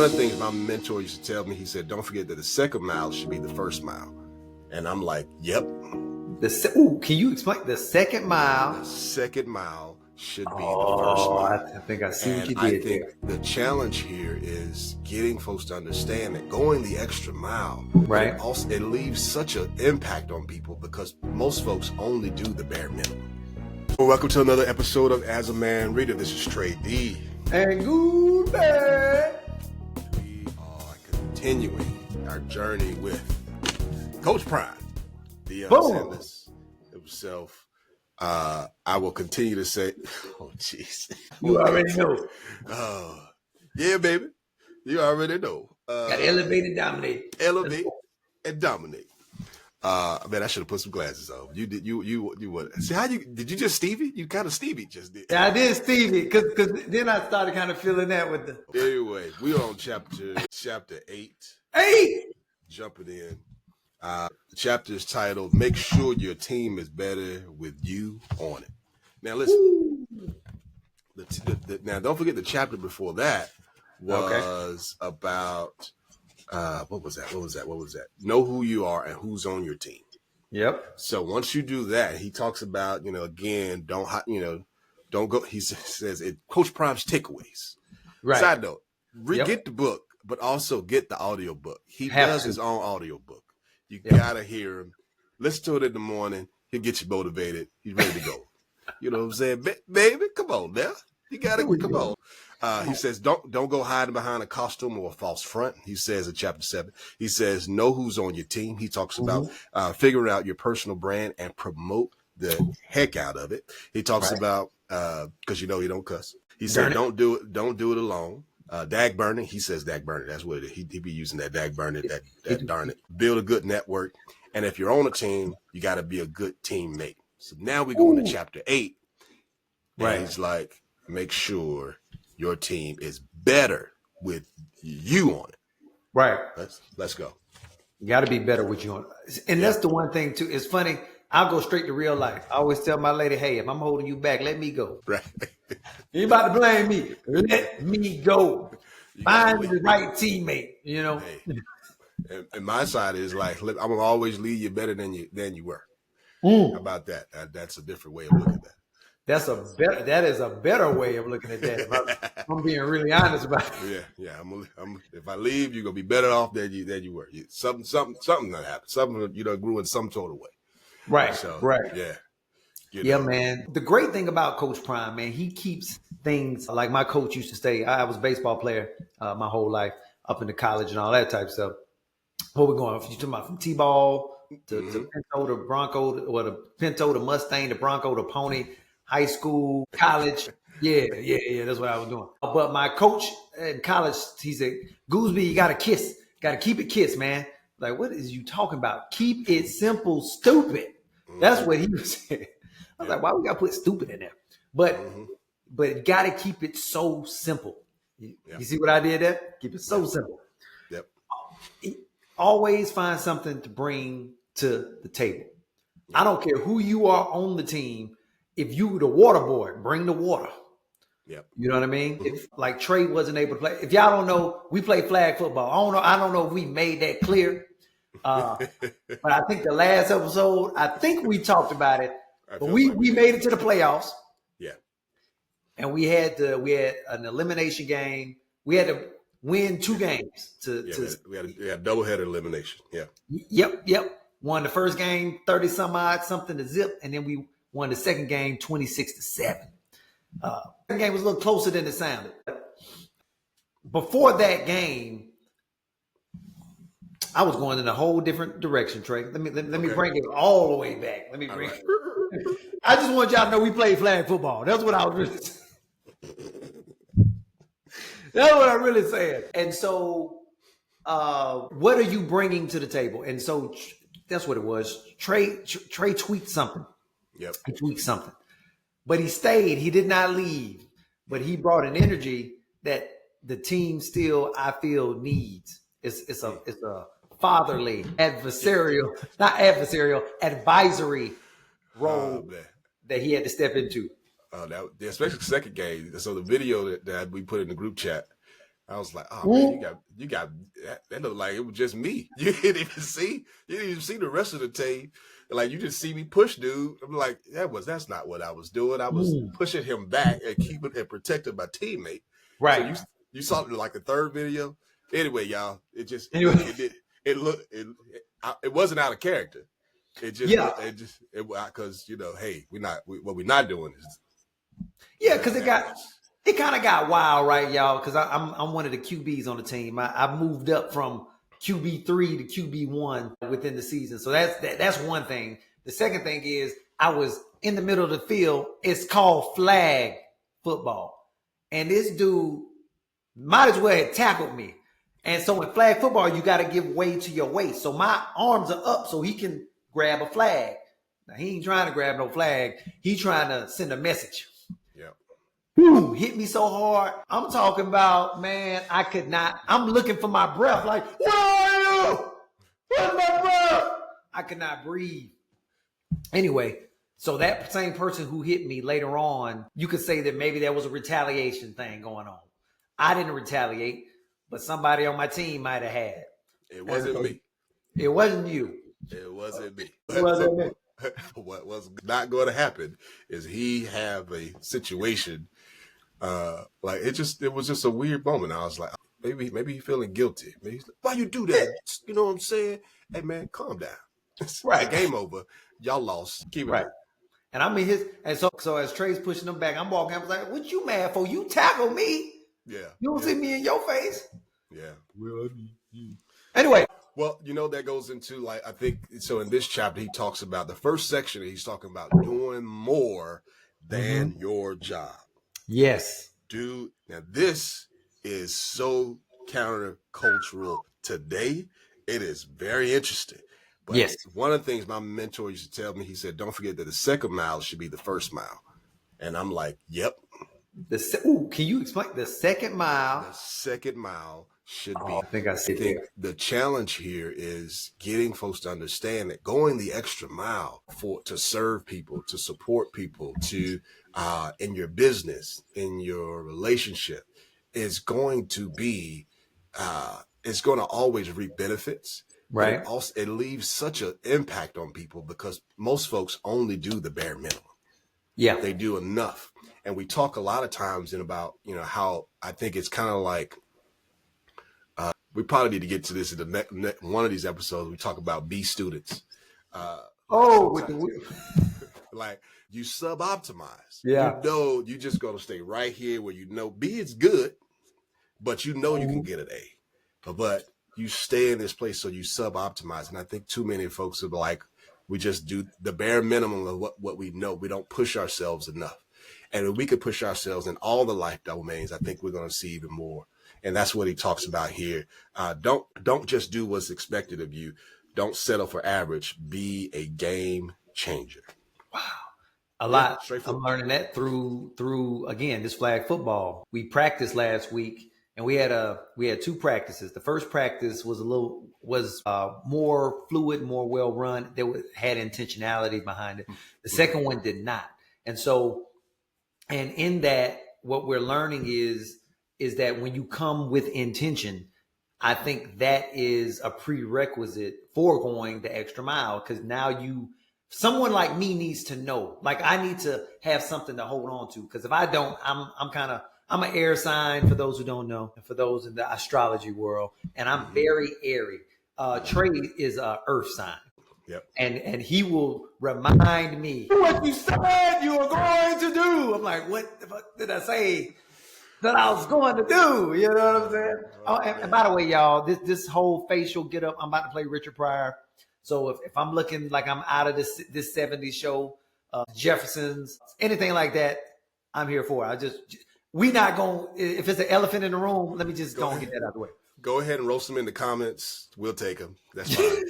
one of the things my mentor used to tell me, he said, don't forget that the second mile should be the first mile. And I'm like, yep. Can you explain the second mile? The second mile should be the first mile. I think I see what you did. I think the challenge here is getting folks to understand that going the extra mile, right? It leaves such an impact on people because most folks only do the bare minimum. Well, welcome to another episode of As a Man Reader. This is Trey D. And good man. We are continuing our journey with Coach Prime, Deion Sanders himself. I will continue to say, oh, jeez. You already know. Yeah, baby. You already know. Got elevate and dominate. Elevate and dominate. Man, I should have put some glasses on. You did. You what? See how did you just Stevie? You kind of Stevie just did. Yeah, I did Stevie because then I started kind of feeling that with the. Anyway, we are on chapter 8. 8. Jumping in. The chapter is titled "Make Sure Your Team is Better with You on It." Now listen. Now don't forget the chapter before that was about what was that? Know who you are and who's on your team. Yep. So once you do that, he talks about again don't go. He says it. Coach Prime's takeaways. Right. Side note: get the book, but also get the audio book. He does his own audio book. You gotta hear him. Listen to it in the morning. He'll get you motivated. He's ready to go. You know what I'm saying, baby? Come on now. You gotta come on. He says, don't go hiding behind a costume or a false front. He says in chapter 7. He says, know who's on your team. He talks about figuring out your personal brand and promote the heck out of it. He talks about because he don't cuss. He said, don't do it alone. Dag burning, he says dag burning. That's what it is. He be using that dag burning, that darn it. Build a good network. And if you're on a team, you got to be a good teammate. So now we go into chapter 8. Right. He's like, make sure your team is better with you on it. Right. Let's go. You got to be better with you on it. And that's the one thing too. It's funny. I'll go straight to real life. I always tell my lady, hey, if I'm holding you back, let me go. Right. You about to blame me. Let me go. Find the right teammate, Hey. And my side is like, I'm going to always leave you better than you were. How about that? That's a different way of looking at that. That is a better way of looking at that. If I'm being really honest about it. Yeah. If I leave, you're going to be better off than you were. Something that happened. Something, grew in some sort of way. Right. So, right. Yeah. Yeah, man. The great thing about Coach Prime, man, he keeps things like my coach used to say. I was a baseball player my whole life up into college and all that type of stuff. What we're going, you talking about from T-ball to Pinto to Bronco, or the Pinto to Mustang to Bronco to Pony, high school, college. Yeah. That's what I was doing. But my coach in college, he said, Gooseby, you got to kiss. Got to keep it kiss, man. Like, what is you talking about? Keep it simple, stupid. That's what he was saying. I was like, why we got to put stupid in there? But got to keep it so simple. You see what I did there? Keep it so simple. Yep. Always find something to bring to the table. I don't care who you are on the team. If you the water boy, bring the water. Yep. You know what I mean? If like Trey wasn't able to play. If y'all don't know, we play flag football. I don't know if we made that clear. But I think the last episode, we talked about it. But we made it to the playoffs. Yeah. And we had an elimination game. We had to win 2 games we had a doubleheader elimination. Yeah. Yep. Won the first game 30 some odd, something to zip, and then we won the second game 26-7. The game was a little closer than it sounded. Before that game, I was going in a whole different direction, Trey. Let me bring it all the way back. Let me bring it. I just want y'all to know we played flag football. That's what I was really saying. That's what I'm really saying. And so, what are you bringing to the table? And so that's what it was. Trey tweaked something. Yep. He tweaked something. But he stayed. He did not leave. But he brought an energy that the team still, I feel, needs. It's a fatherly, adversarial advisory role that he had to step into. Especially the second game. So the video that we put in the group chat, I was like, oh man, you got that looked like it was just me. You didn't even see the rest of the team. Like you just see me push dude. I'm like, that's not what I was doing. I was pushing him back and keeping and protecting my teammate. Right. So you saw it like the third video. Anyway, y'all, it wasn't out of character. It just because hey, what we're not doing is because it kind of got wild, right, y'all? Because I'm one of the QBs on the team. I moved up from QB3 to QB1 within the season, so that's one thing. The second thing is I was in the middle of the field. It's called flag football, and this dude might as well have tackled me. And so in flag football, you got to give way to your waist. So my arms are up so he can grab a flag. Now, he ain't trying to grab no flag. He trying to send a message. Yeah. Boom, hit me so hard. I'm talking about, man, I could not. I'm looking for my breath. Like, where are you? Where's my breath? I could not breathe. Anyway, so that same person who hit me later on, you could say that maybe there was a retaliation thing going on. I didn't retaliate, but somebody on my team might have had. It wasn't me. It wasn't you. It wasn't me. It wasn't me. What was not going to happen is he have a situation like it was just a weird moment. I was like, maybe he's feeling guilty. Maybe he's like, why you do that? You know what I'm saying? Hey man, calm down. Right. Game over. Y'all lost. Keep it right. And I'm in his, and so as Trey's pushing him back, I'm walking. I was like, "What you mad for? You tackle me? Yeah. You don't see me in your face? Yeah. Well, anyway." Well, that goes into like, I think, so in this chapter, he talks about the first section, he's talking about doing more than your job. Yes. Dude, now this is so countercultural today. It is very interesting. But yes. One of the things my mentor used to tell me, he said, don't forget that the second mile should be the first mile. And I'm like, yep. Can you explain the second mile? The second mile should be. I think the challenge here is getting folks to understand that going the extra mile to serve people, to support people, to in your business, in your relationship, is going to be it's going to always reap benefits. Right. It leaves such an impact on people because most folks only do the bare minimum. Yeah, they do enough. And we talk a lot of times about, how I think it's kind of like, we probably need to get to this in the one of these episodes. We talk about B students. Like you sub-optimize. Yeah. You just got to stay right here where B is good, but you can get an A. But you stay in this place so you sub-optimize. And I think too many folks are like, we just do the bare minimum of what we know. We don't push ourselves enough. And if we could push ourselves in all the life domains, I think we're going to see even more. And that's what he talks about here. Don't just do what's expected of you. Don't settle for average. Be a game changer. Wow. A lot. I'm learning that through again, this flag football. We practiced last week and we had two practices. The first practice was more fluid, more well run. Had intentionality behind it. The second one did not. And in that, what we're learning is that when you come with intention, I think that is a prerequisite for going the extra mile. Because now someone like me needs to know. Like I need to have something to hold on to. Because if I don't, I'm an air sign for those who don't know, and for those in the astrology world, and I'm very airy. Trey is an earth sign. Yep. And he will remind me what you said you were going to do. I'm like, what the fuck did I say that I was going to do? You know what I'm saying? And by the way, y'all, this whole facial get up, I'm about to play Richard Pryor. So if I'm looking like I'm out of this 70s show, Jeffersons, anything like that, I'm here for it. We not going, if it's an elephant in the room, let me just go and get that out of the way. Go ahead and roast them in the comments. We'll take them. That's fine.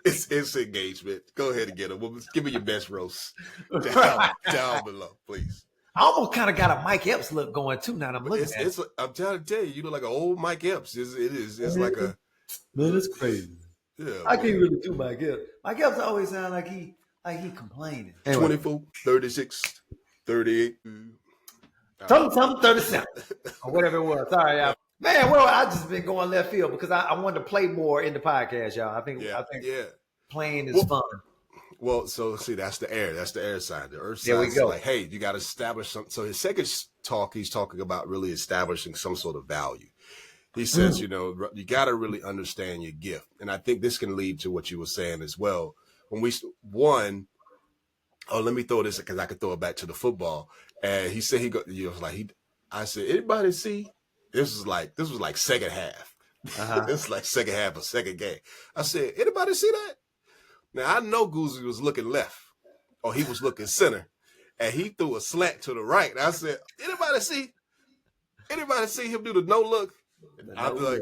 It's engagement. Go ahead and get them. Give me your best roast down below, please. I almost kind of got a Mike Epps look going too. Now I'm looking at it. I'm trying to tell you, you look like an old Mike Epps. It is. It's like a. Man, that's crazy. Yeah, I can't really do Mike Epps. Mike Epps always sound like he complaining. Anyway. 24, 36, 38. Something 37 or whatever it was. Sorry, y'all. Man, well, I just been going left field because I wanted to play more in the podcast, y'all. I think playing is fun. Well, so see, that's the air. That's the air side. The earth There side we is go. like, hey, you got to establish something. So his second talk, he's talking about really establishing some sort of value. He says, you know, you got to really understand your gift. And I think this can lead to what you were saying as well. When let me throw this because I could throw it back to the football. And he said I said, anybody see? This was like second half. This is like second half of second game. I said, anybody see that? Now I know Guzzi was looking left, or he was looking center, and he threw a slant to the right. And I said, anybody see? Anybody see him do the no look? I was like,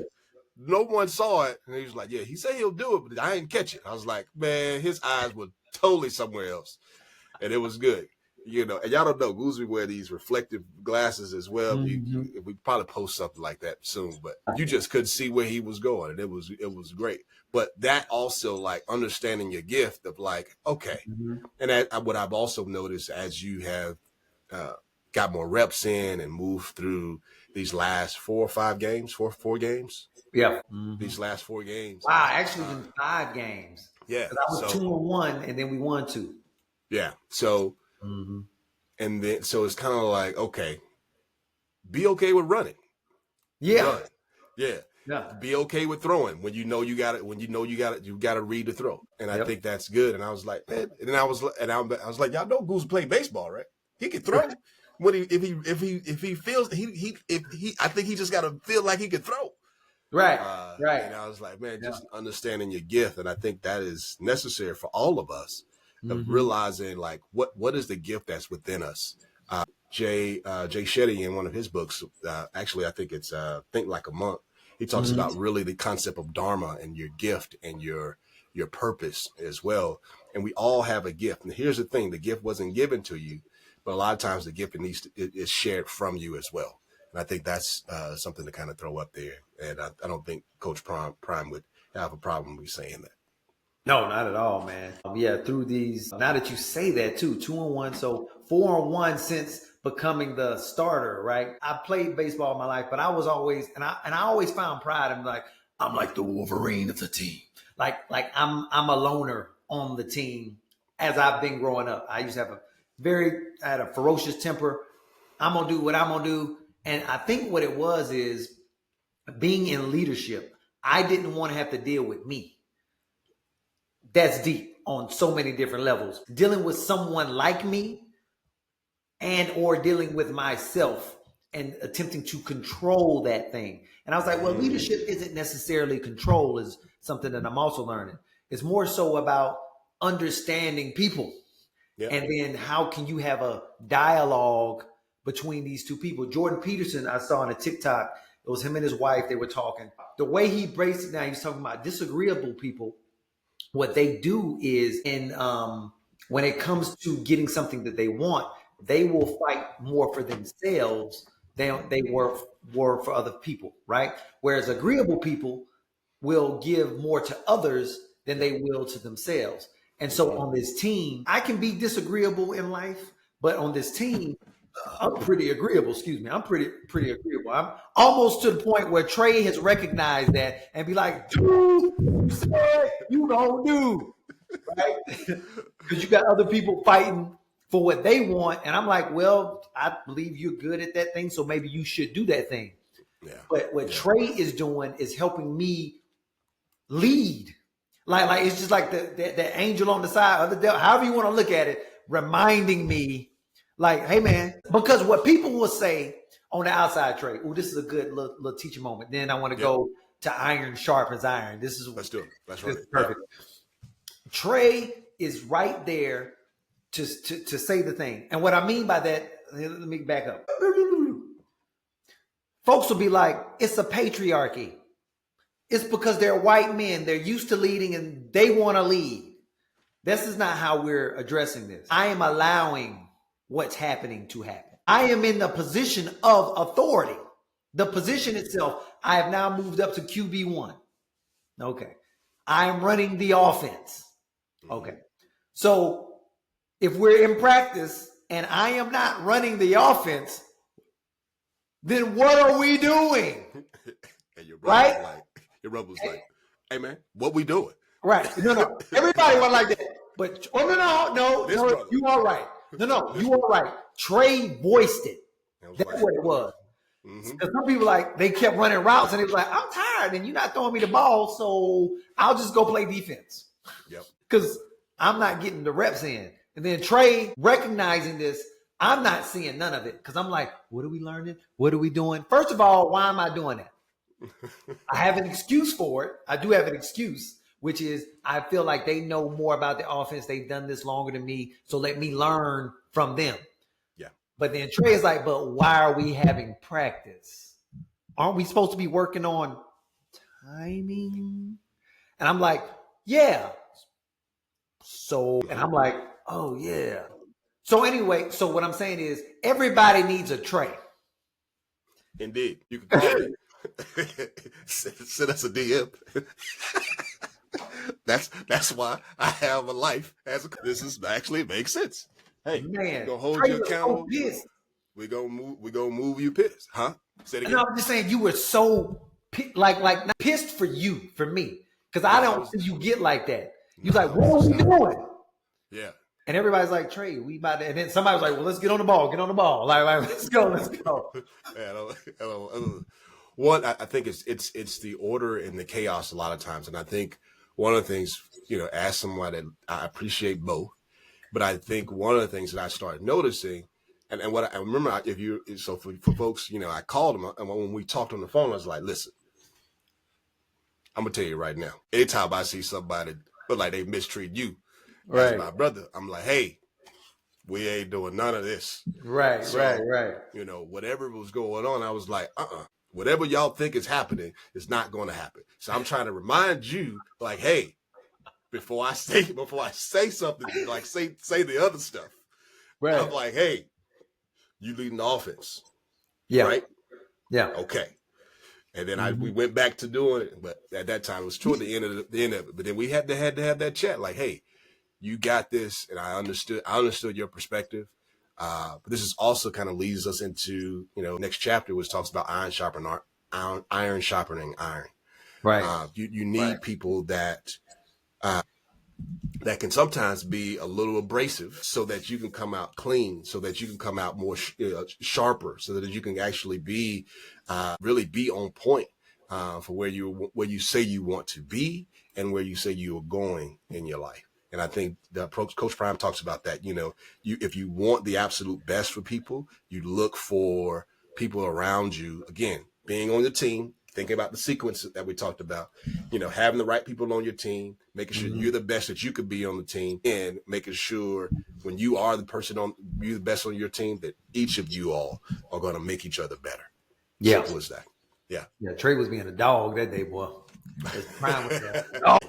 no one saw it. And he was like, yeah, he said he'll do it, but I didn't catch it. I was like, man, his eyes were totally somewhere else. And it was good. You know, and y'all don't know, Guzzi wear these reflective glasses as well. We probably post something like that soon, but you just couldn't see where he was going, and it was great. But that also, like, understanding your gift of like, okay, and what I've also noticed as you have got more reps in and moved through these last four games. Yeah, these last 4 games. Wow, actually, in 5 games. Yeah, I was 2-1, and then we won 2. Yeah, so. And then, so it's kind of like, okay, be okay with running. Yeah. Yeah. Be okay with throwing when you know you got it. When you know you got to read the throw. And I think that's good. And I was like, man. And then I was like, y'all know Goose played baseball, right? He can throw. If he feels I think he just got to feel like he can throw. Right. Right. And I was like, man, just understanding your gift, and I think that is necessary for all of us. Of realizing like what is the gift that's within us. Jay Shetty, in one of his books, actually I think it's Think Like a Monk, he talks about really the concept of dharma and your gift and your purpose as well. And we all have a gift. And here's the thing, the gift wasn't given to you, but a lot of times the gift is shared from you as well. And I think that's something to kind of throw up there. And I don't think Coach Prime would have a problem with saying that. No, not at all, man. Through these, now that you say that too, 2-1, so 4-1 since becoming the starter, right? I played baseball in my life, but I was always, and I always found pride in like, I'm like the Wolverine of the team. Like I'm a loner on the team as I've been growing up. I used to have I had a ferocious temper. I'm going to do what I'm going to do. And I think what it was is being in leadership. I didn't want to have to deal with me. That's deep on so many different levels. Dealing with someone like me and or dealing with myself and attempting to control that thing. And I was like, well, leadership isn't necessarily control, is something that I'm also learning. It's more so about understanding people. Yeah. And then how can you have a dialogue between these two people? Jordan Peterson, I saw on a TikTok, it was him and his wife, they were talking. The way he breaks it down, he was talking about disagreeable people. What they do is when it comes to getting something that they want, they will fight more for themselves than they were for other people, right? Whereas agreeable people will give more to others than they will to themselves. And so on this team, I can be disagreeable in life, but on this team, I'm pretty agreeable. Excuse me. I'm pretty agreeable. I'm almost to the point where Trey has recognized that and be like, dude, you said you don't do, right? Because you got other people fighting for what they want. And I'm like, well, I believe you're good at that thing, so maybe you should do that thing. Yeah. But what Trey is doing is helping me lead. Like it's just like the angel on the side of the devil, however you want to look at it, reminding me, like, hey, man, because what people will say on the outside, Trey, oh, this is a good little teaching moment. Then I want to go to iron sharpens iron. Let's do it. That's right. Perfect. Yeah. Trey is right there to say the thing. And what I mean by that, let me back up. Folks will be like, it's a patriarchy. It's because they're white men. They're used to leading and they want to lead. This is not how we're addressing this. I am allowing what's happening to happen. I am in the position of authority. The position itself, I have now moved up to QB1. Okay. I am running the offense. Okay. So if we're in practice and I am not running the offense, then what are we doing? And your brother was like, hey man, what we doing? Right. No. Everybody was like that. But no, you all right. No, you all right. Trey voiced it. That's what it was. Because some people they kept running routes and it was like, I'm tired and you're not throwing me the ball, so I'll just go play defense. Yep. Because I'm not getting the reps in. And then Trey recognizing this, I'm not seeing none of it because I'm like, what are we learning? What are we doing? First of all, why am I doing that? I have an excuse for it. I do have an excuse, which is I feel like they know more about the offense. They've done this longer than me, so let me learn from them. Yeah. But then Trey is like, but why are we having practice? Aren't we supposed to be working on timing? And I'm like, yeah. So, and I'm like, oh, yeah. So anyway, so what I'm saying is everybody needs a Trey. Indeed. You can call me. Send us a DM. That's why I have a life this actually makes sense. Hey, man, we're gonna hold you accountable. We're gonna move you pissed. Huh? Say it again. And I'm just saying you were so like not pissed for me. Because I don't see you get like that. You was like, what are we doing? Yeah. And everybody's like, Trey, we about to, and then somebody was like, well, let's get on the ball. Like let's go. One, I think it's the order and the chaos a lot of times. And I think one of the things, as someone that I appreciate both, but I think one of the things that I started noticing, and what I remember, for folks, I called them, and when we talked on the phone, I was like, listen, I'm going to tell you right now, anytime I see somebody look like they mistreat you, as my brother, I'm like, hey, we ain't doing none of this. Right. Whatever was going on, I was like, whatever y'all think is happening is not going to happen. So I'm trying to remind you, like, hey, before I say something, like say the other stuff. Right. I'm like, hey, you leading the offense. Yeah. Right? Yeah. Okay. And then we went back to doing it, but at that time it was toward the end of it. But then we had to have that chat, like, hey, you got this, and I understood your perspective. But this is also kind of leads us into, next chapter, which talks about iron sharpening iron. Right. You need people that can sometimes be a little abrasive so that you can come out clean, so that you can come out more sharper, so that you can actually be really be on point for where you say you want to be and where you say you are going in your life. And I think that Coach Prime talks about that. If you want the absolute best for people, you look for people around you, again, being on the team, thinking about the sequence that we talked about, having the right people on your team, making sure you're the best that you could be on the team, and making sure when you are you're the best on your team, that each of you all are going to make each other better. Yeah. Simple as that. Yeah. Yeah. Trey was being a dog that day, boy. Prime was that dog.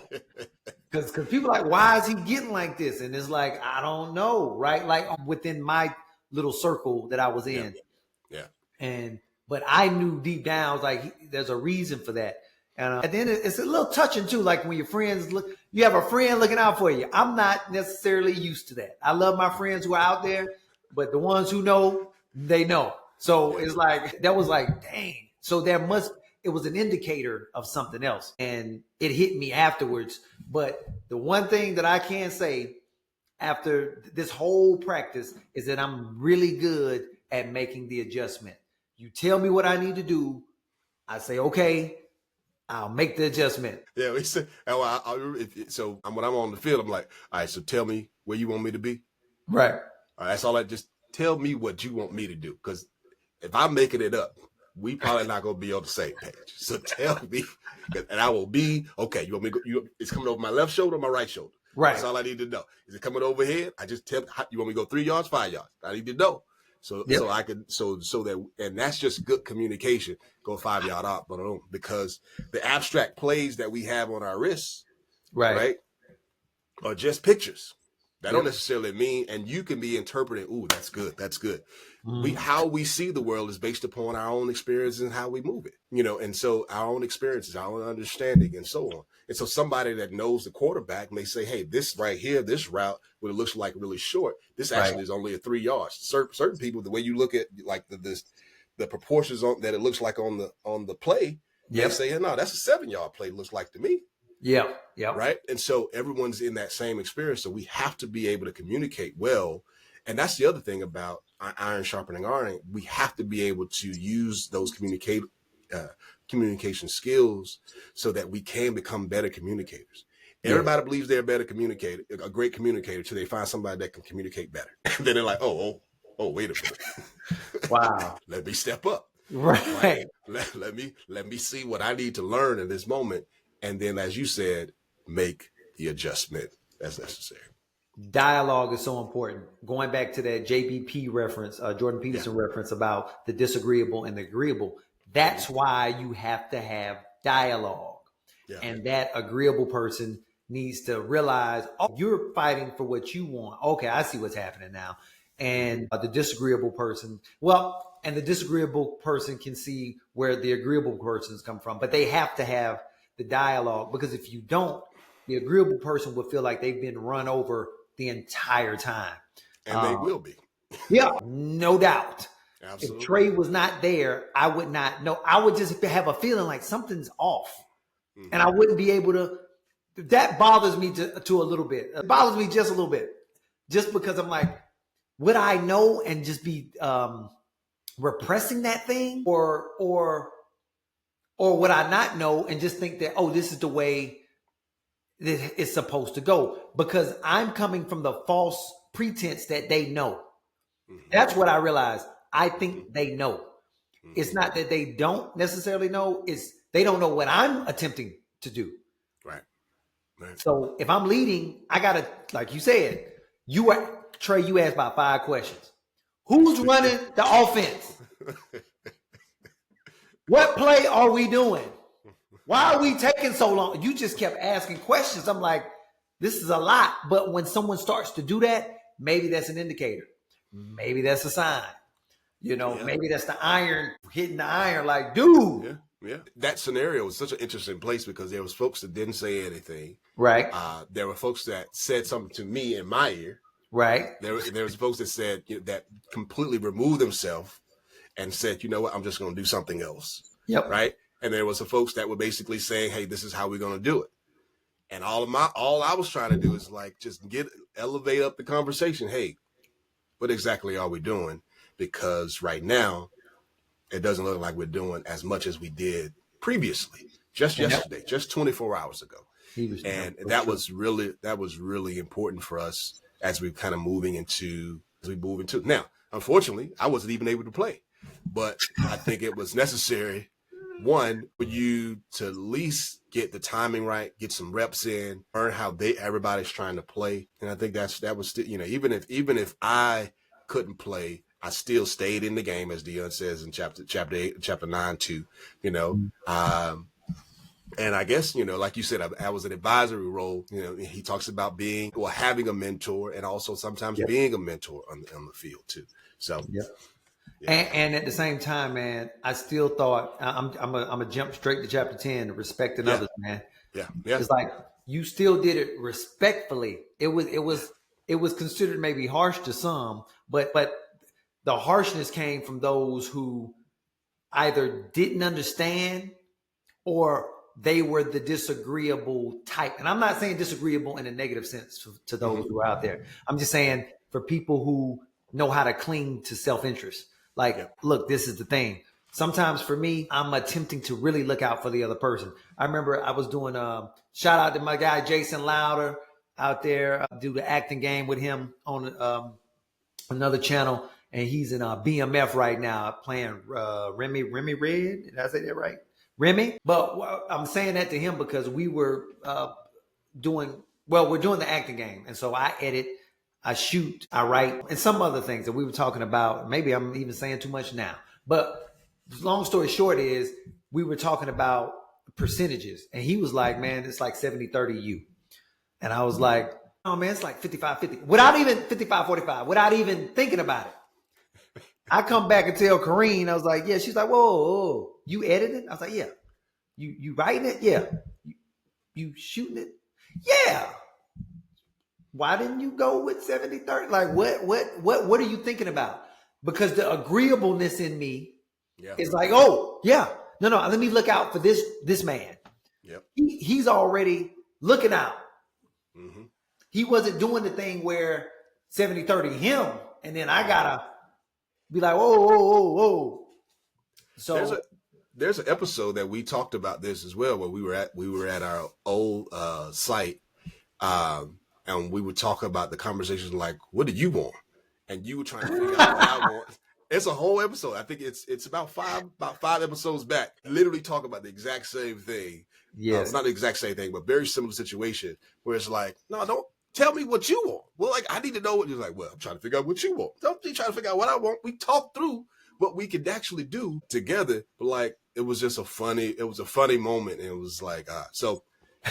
Because people are like, why is he getting like this? And it's like, I don't know, right? Like within my little circle that I was in. Yeah. But I knew deep down, I was like, there's a reason for that. And then it's a little touching too. Like when your friends you have a friend looking out for you. I'm not necessarily used to that. I love my friends who are out there, but the ones who know, they know. So it's like, that was like, dang. So it was an indicator of something else. And it hit me afterwards. But the one thing that I can say after this whole practice is that I'm really good at making the adjustment. You tell me what I need to do. I say, okay, I'll make the adjustment. Yeah, we said, so when I'm on the field, I'm like, all right, so tell me where you want me to be. Right. All right, that's all. Just tell me what you want me to do. Because if I'm making it up, we probably not going to be on the same page. So tell me, and I will be, okay, you want me to go, it's coming over my left shoulder or my right shoulder? Right. That's all I need to know. Is it coming overhead? I just tell you want me to go 3 yards, 5 yards? I need to know. So I could, so that, and that's just good communication. Go 5 yard out, because the abstract plays that we have on our wrists, right, are just pictures. That don't necessarily mean, and you can be interpreting, ooh, that's good. That's good. How we see the world is based upon our own experiences and how we move it, and so our own experiences, our own understanding, and so on. And so somebody that knows the quarterback may say, hey, this right here, this route, what it looks like really short, this actually is only a 3 yards. Certain people, the way you look at like the proportions that it looks like on the play, they say, no, that's a 7-yard play, looks like to me. Yeah. Right. And so everyone's in that same experience. So we have to be able to communicate well. And that's the other thing about iron sharpening iron. We have to be able to use those communication skills so that we can become better communicators. Everybody believes they're a better communicator, a great communicator, till they find somebody that can communicate better. And then they're like, oh, wait a minute. Wow. Let me step up. Right. Let me see what I need to learn in this moment. And then, as you said, make the adjustment that's necessary. Dialogue is so important. Going back to that JBP reference, Jordan Peterson reference about the disagreeable and the agreeable. That's why you have to have dialogue. Yeah. And that agreeable person needs to realize, oh, you're fighting for what you want. Okay, I see what's happening now. And the disagreeable person, and the disagreeable person can see where the agreeable person's come from, but they have to have the dialogue, because if you don't, the agreeable person will feel like they've been run over the entire time. And they will be. Yeah, no doubt. Absolutely. If Trey was not there, I would not know. I would just have a feeling like something's off. Mm-hmm. And I wouldn't be able to. That bothers me to a little bit. It bothers me just a little bit. Just because I'm like, would I know and just be repressing that thing? Or would I not know and just think that, oh, this is the way that it's supposed to go? Because I'm coming from the false pretense that they know. Mm-hmm. That's what I realized. I think they know. Mm-hmm. It's not that they don't necessarily know. It's they don't know what I'm attempting to do. Right. So if I'm leading, I got to, like you said, Trey, you asked about 5 questions. Who's running the offense? What play are we doing? Why are we taking so long? You just kept asking questions. I'm like, this is a lot. But when someone starts to do that, maybe that's an indicator. Maybe that's a sign. Maybe that's the iron hitting the iron like, dude. Yeah. That scenario was such an interesting place because there was folks that didn't say anything. Right. There were folks that said something to me in my ear. Right. There was folks that said that completely removed themselves and said, you know what, I'm just going to do something else. Yep. Right. And there was some folks that were basically saying, hey, this is how we're going to do it. And all I was trying to do is like, just elevate up the conversation. Hey, what exactly are we doing? Because right now it doesn't look like we're doing as much as we did previously, just yesterday, just 24 hours ago. That was really important for us as we kind of move into now. Unfortunately, I wasn't even able to play, but I think it was necessary, one, for you to at least get the timing right, get some reps in, learn how everybody's trying to play. And I think that was still, even if I couldn't play, I still stayed in the game, as Deion says in chapter 8, chapter 9 too, and I guess, like you said, I was an advisory role. He talks about having a mentor and also sometimes being a mentor on the field too. So, And at the same time, man, I still thought I'm gonna jump straight to chapter 10, respecting others, man. Yeah. It's like you still did it respectfully. It was considered maybe harsh to some, but the harshness came from those who either didn't understand or they were the disagreeable type. And I'm not saying disagreeable in a negative sense to those who are out there. I'm just saying for people who know how to cling to self-interest. Like, look, this is the thing. Sometimes for me, I'm attempting to really look out for the other person. I remember I was doing shout out to my guy, Jason Louder out there. I do the acting game with him on another channel. And he's in BMF right now playing Remy Red. Did I say that right? Remy. But I'm saying that to him because we were we're doing the acting game. And so I edit, I shoot, I write, and some other things that we were talking about. Maybe I'm even saying too much now. But long story short is we were talking about percentages. And he was like, man, it's like 70-30 you. And I was like, oh, man, it's like 55-50. Without even 55-45, without even thinking about it. I come back and tell Kareen, I was like, yeah. She's like, whoa, you edited? I was like, yeah. You writing it? Yeah. You shooting it? Yeah. Why didn't you go with 70-30? Like, what are you thinking about? Because the agreeableness in me It's like, oh yeah, no, let me look out for this man. Yep. He's already looking out. Mm-hmm. He wasn't doing the thing where 70-30 him, and then I gotta be like, whoa. So there's an episode that we talked about this as well, where we were at our old site, and we would talk about the conversations like, what do you want? And you were trying to figure out what I want. It's a whole episode. I think it's about five episodes back. Literally talk about the exact same thing. Yes. Not the exact same thing, but very similar situation where it's like, no, don't tell me what you want. Well, like, I need to know what you're like. Well, I'm trying to figure out what you want. Don't be trying to figure out what I want. We talked through what we could actually do together. But like, it was just a funny moment. And it was like, so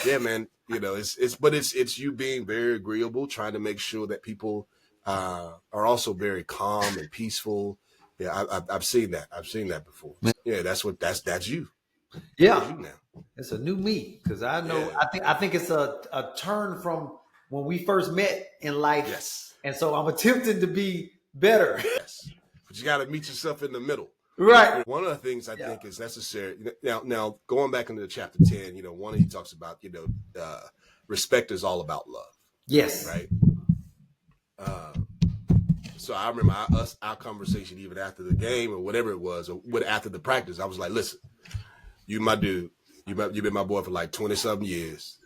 yeah, man, it's you being very agreeable, trying to make sure that people are also very calm and peaceful. Yeah, I've seen that. I've seen that before. Yeah, that's you. Yeah, that's you now. It's a new me, because I know. Yeah. I think it's a turn from when we first met in life. Yes. And so I'm attempting to be better. Yes, but you got to meet yourself in the middle. Right. One of the things I think is necessary now going back into chapter 10, one he talks about, respect is all about love. Yes. Right. So I remember our conversation even after the game or whatever it was, or after the practice. I was like, listen, you my dude, you've been my boy for like 20-something years.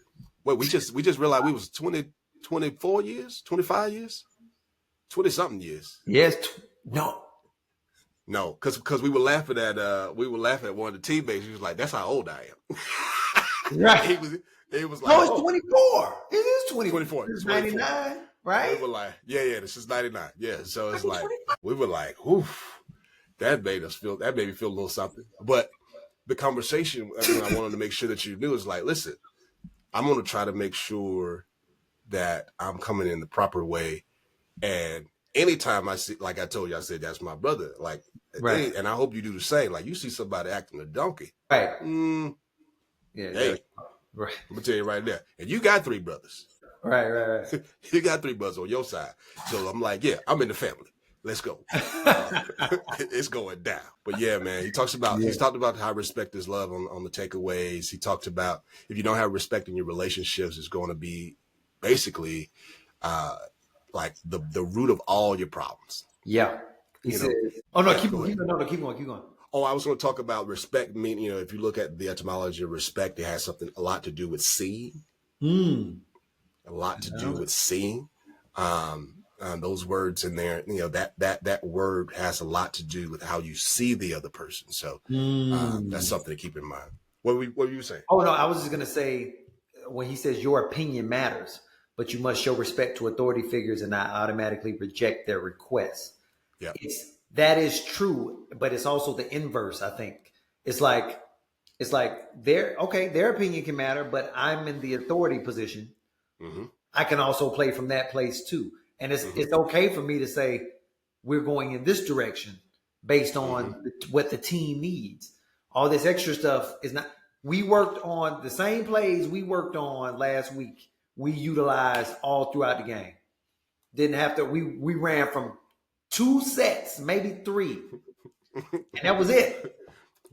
Wait, we just realized we was 24 years, 25 years, 20-something years. Yes. No, because we were laughing at one of the teammates. He was like, "That's how old I am." Right. He was like, "No, it's 24. It is 24. It's 99, right?" We were like, "Yeah, this is 99." Yeah, so it's like 25. We were like, "Oof." That made me feel a little something. But the conversation I wanted to make sure that you knew is like, listen, I'm going to try to make sure that I'm coming in the proper way, and anytime I see, like I told you, I said, that's my brother. Like, right. And I hope you do the same. Like, you see somebody acting a donkey. Right. Yeah. Hey, right. I'm going to tell you right there. And you got 3 brothers. Right. You got 3 brothers on your side. So I'm like, yeah, I'm in the family. Let's go. It's going down. But yeah, man, he's talked about how respect is love on the takeaways. He talked about if you don't have respect in your relationships, it's going to be basically, like the root of all your problems. Yeah. He says, keep going. Oh, I was going to talk about respect. Meaning, if you look at the etymology of respect, it has a lot to do with seeing. A lot to do with seeing. Those words in there, that word has a lot to do with how you see the other person. So that's something to keep in mind. What were you saying? Oh, no, I was just going to say, when he says your opinion matters, but you must show respect to authority figures and not automatically reject their requests. Yeah, that is true, but it's also the inverse. I think it's like their opinion can matter, but I'm in the authority position. Mm-hmm. I can also play from that place too, and it's okay for me to say we're going in this direction based on what the team needs. All this extra stuff is not. We worked on the same plays we worked on last week. We utilized all throughout the game. Didn't have to. We ran from 2 sets, maybe 3, and that was it.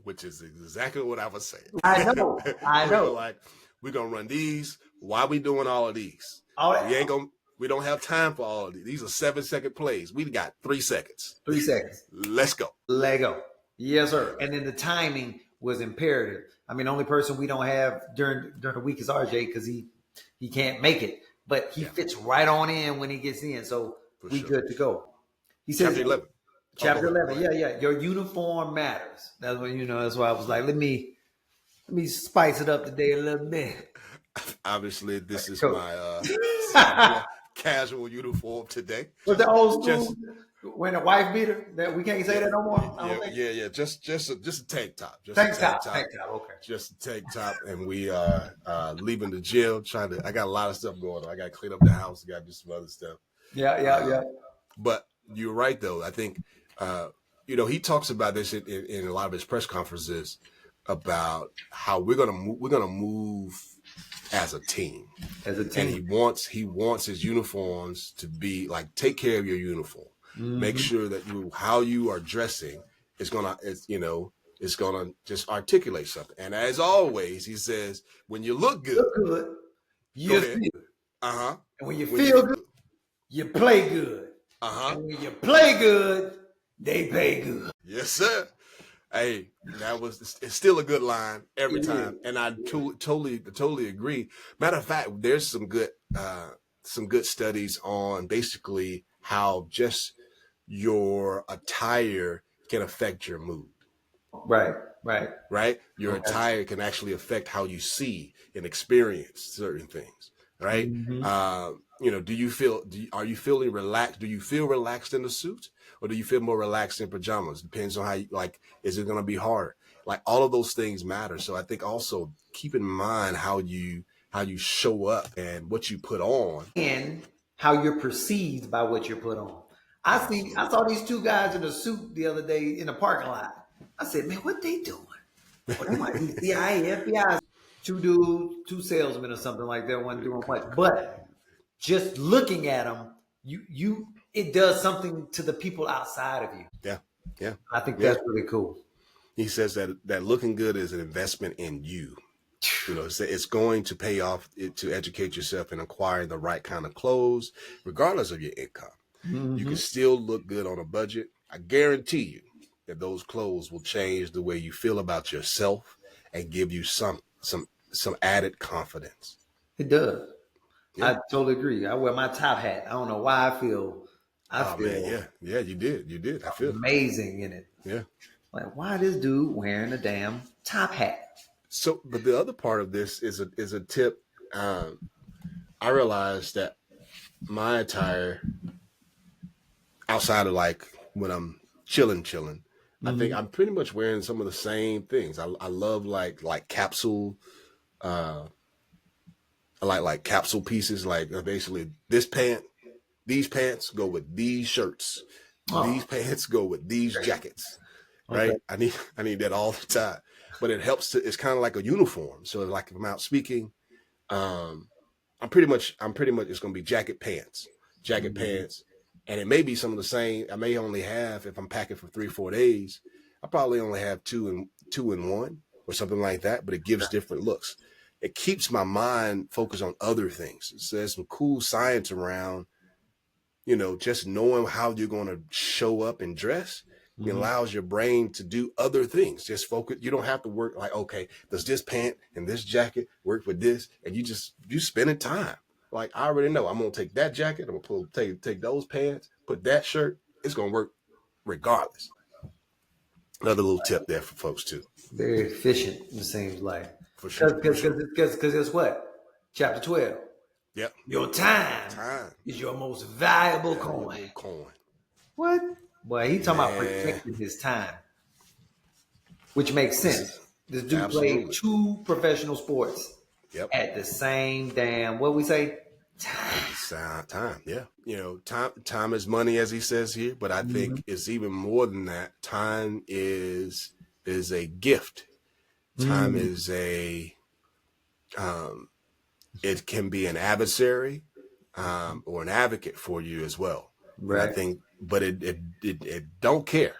Which is exactly what I was saying. I know. We're gonna run these. Why are we doing all of these? We don't have time for all of these. These are 7-second plays. We got 3 seconds. 3 seconds. Let's go. Lego. Yes, sir. And then the timing was imperative. I mean, the only person we don't have during the week is RJ because he can't make it, but he fits right on in when he gets in. So we good to go. He says Chapter 11. Chapter 11. Yeah. Your uniform matters. That's what that's why I was like, let me spice it up today a little bit. Obviously, this is my casual uniform today. Was the old school when a wife beater? That we can't say that no more. Yeah. Just a tank top. Tank top. Okay. Just a tank top, and we are leaving the gym. I got a lot of stuff going on. I got to clean up the house. I got to do some other stuff. Yeah. But you're right, though. I think he talks about this in a lot of his press conferences about how we're gonna move as a team. And he wants his uniforms to be like, take care of your uniform. Mm-hmm. Make sure that how you are dressing it's gonna just articulate something. And as always, he says, when you look good, you ahead. feel. And when you feel good, you play good. And when you play good, they pay good. Yes, sir. Hey, it's still a good line every time, and I totally agree. Matter of fact, there's some good studies on basically how just your attire can affect your mood. Right. Your attire can actually affect how you see and experience certain things. Right. Are you feeling relaxed? Do you feel relaxed in the suit, or do you feel more relaxed in pajamas? Depends on how you like. Is it going to be hard? Like, all of those things matter. So I think also keep in mind how you show up and what you put on, and how you're perceived by what you're put on. I saw these two guys in a suit the other day in the parking lot. I said, man, what they doing? Well, they might be CIA, FBI. Two dudes, two salesmen or something like that. One doing much, but just looking at them, it does something to the people outside of you. Yeah. I think that's really cool. He says that looking good is an investment in you. It's going to pay off to educate yourself and acquire the right kind of clothes, regardless of your income. You can still look good on a budget. I guarantee you that those clothes will change the way you feel about yourself and give you some added confidence. It does. Yeah. I totally agree. I wear my top hat. I don't know why I feel. Man, yeah, you did. I feel amazing in it. Yeah. Like, why this dude wearing a damn top hat? So, but the other part of this is a tip. I realized that my attire, outside of like when I'm chilling, I think I'm pretty much wearing some of the same things. I love like capsule. I like capsule pieces. Like, basically, these pants go with these shirts. These pants go with these jackets. Right? Okay. I need that all the time. But it helps it's kind of like a uniform. So like, if I'm out speaking, I'm pretty much it's gonna be jacket pants. And it may be some of the same. I may only have, if I'm packing for 3-4 days, I probably only have two in one or something like that, but it gives different looks. It keeps my mind focused on other things. So there's some cool science around, just knowing how you're going to show up and dress. It allows your brain to do other things. Just focus. You don't have to work like, okay, does this pant and this jacket work with this? And you spending time. Like, I already know I'm going to take that jacket. I'm going to take those pants, put that shirt. It's going to work regardless. Another little tip there for folks too. Very efficient, it seems like. For sure. Because guess what? Chapter 12. Yep. Your time is your most valuable coin. What? Well, he talking about protecting his time, which makes sense. This dude played 2 professional sports at the same damn, what we say? Time, yeah. Time is money, as he says here, but I think it's even more than that. Time is a gift. Time is it can be an adversary or an advocate for you as well. Right. And I think, but it don't care.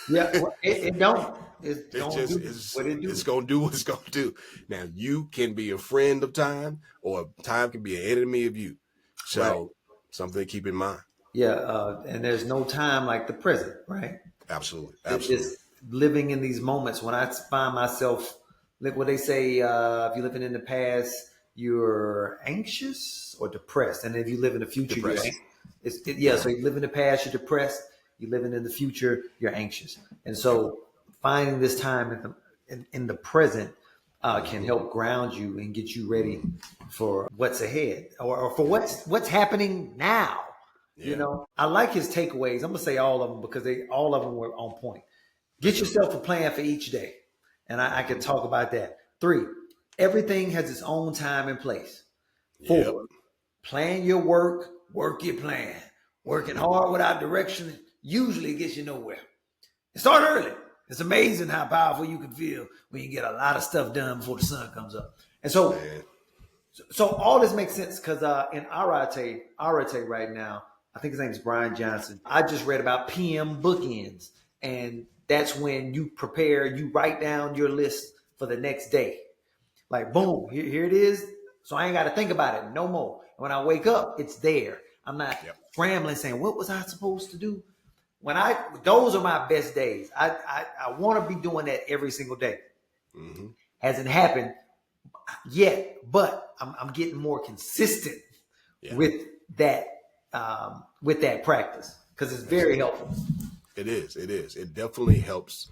Yeah, it don't. It's gonna do what it's gonna do. Now, you can be a friend of time, or time can be an enemy of you. So something to keep in mind. Yeah, and there's no time like the present, right? Absolutely. Just living in these moments. When I find myself, like what they say, if you're living in the past, you're anxious or depressed, and if you live in the future, you're so you live in the past, you're depressed. You're living in the future, you're anxious, and so finding this time in the present can help ground you and get you ready for what's ahead or for what's happening now. Yeah. I like his takeaways. I'm gonna say all of them because all of them were on point. Get yourself a plan for each day, and I can talk about that. 3, everything has its own time and place. 4, plan your work your plan. Working hard without direction usually gets you nowhere. Start early. It's amazing how powerful you can feel when you get a lot of stuff done before the sun comes up. And so all this makes sense because in Arate right now, I think his name is Brian Johnson. I just read about PM bookends. And that's when you prepare, you write down your list for the next day. Like, boom, here it is. So I ain't got to think about it no more. When I wake up, it's there. I'm not scrambling saying, what was I supposed to do? Those are my best days. I want to be doing that every single day. Mm-hmm. Hasn't happened yet, but I'm getting more consistent with that practice, because it's very helpful. It is. It definitely helps.